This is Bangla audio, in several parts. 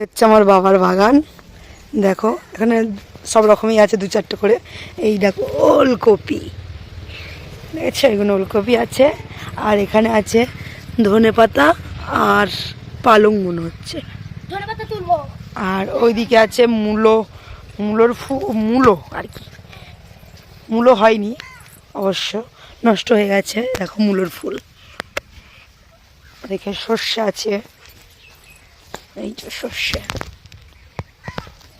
হচ্ছে আমার বাবার বাগান। দেখো এখানে সব রকমই আছে, 2-4টে করে। এই দেখো ওলকপি, দেখছো এগুলো ওলকপি আছে। আর এখানে আছে ধনেপাতা আর পালং মনে হচ্ছে। আর ওইদিকে আছে মূলো, মূলো আর কি, মূলো হয়নি অবশ্য, নষ্ট হয়ে গেছে। দেখো মূলোর ফুল। দেখে সর্ষে আছে, এই যে সর্ষে।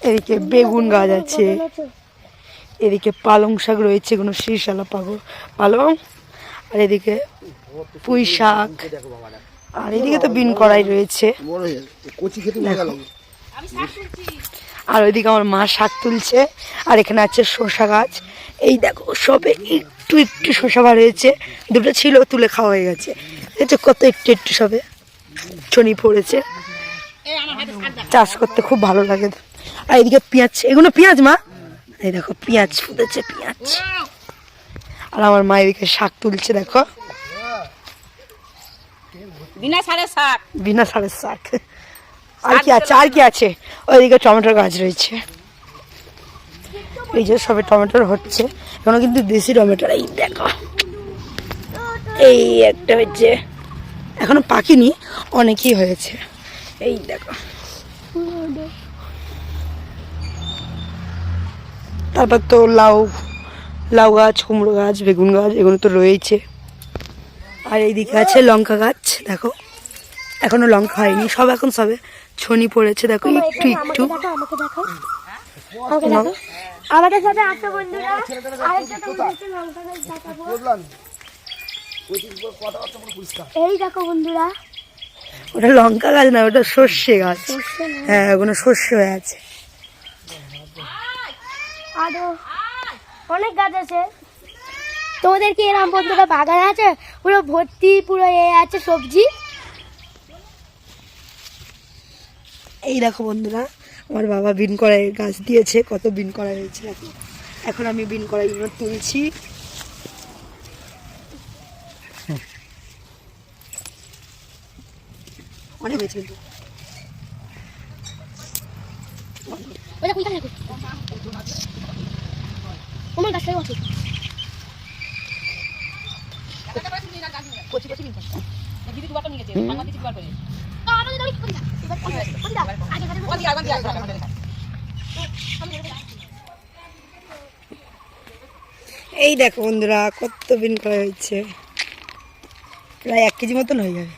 এদিকে বেগুন গাছ আছে, এদিকে পালং শাক রয়েছে, কোনো শীষালা পালং। আর এদিকে পুঁই শাক, আর এদিকে তো বিন কড়াই রয়েছে। আর ওইদিকে আমার মা শাক তুলছে। আর এখানে আছে শসা গাছ। এই দেখো সবে একটু একটু শসা বার হয়েছে, 2টো ছিল তুলে খাওয়া হয়ে গেছে। এই যে কত একটু একটু সবে ছড়ি পড়েছে। চাষ করতে খুব ভালো লাগে। আর এদিকে পেঁয়াজ, এগুলো পেঁয়াজ মা, এই দেখো পেঁয়াজ ফুটেছে, পেঁয়াজ। আর আমার মা এদিকে শাক তুলছে, দেখো বিনা সারের শাক। আর কি আছে, আর কি আছে? ওইদিকে টমেটোর গাছ রয়েছে। এই যে সবে টমেটোর হচ্ছে, এখনো কিন্তু দেশি টমেটোর। এই দেখো এই একটা হচ্ছে, এখনো পাকিনি, অনেকই হয়েছে। এই দেখো, তারপর তো লাউ গাছ, কুমড়ো গাছ, বেগুন গাছ, এগুলো তো রয়েছে। আর এইদিকে আছে লঙ্কা গাছ, দেখো এখনো লঙ্কা হয়নি, সব এখন সবে ছনি পড়েছে। দেখো একটু একটু। এই দেখো বন্ধুরা, ওটা লঙ্কা গাছ না, ওটা সর্ষে গাছ। হ্যাঁ ওগুলো সর্ষে হয়ে আছে। আরো অনেক গাছ আছে। তোমাদের কি এরকম বন্ধুরা বাগান আছে পুরো ভর্তি, পুরো আছে সবজি? এই দেখো বন্ধুরা, আমার বাবা বিন কড়াই গাছ দিয়েছে, কত বিন কড়াই হয়েছে। এখন আমি বিন কড়াইগুলো তুলছি। অনেক হয়েছে কিন্তু। এই দেখো বন্ধুরা কত বিন করা হয়েছে, প্রায় 1 কেজি মতন হয়ে যাবে।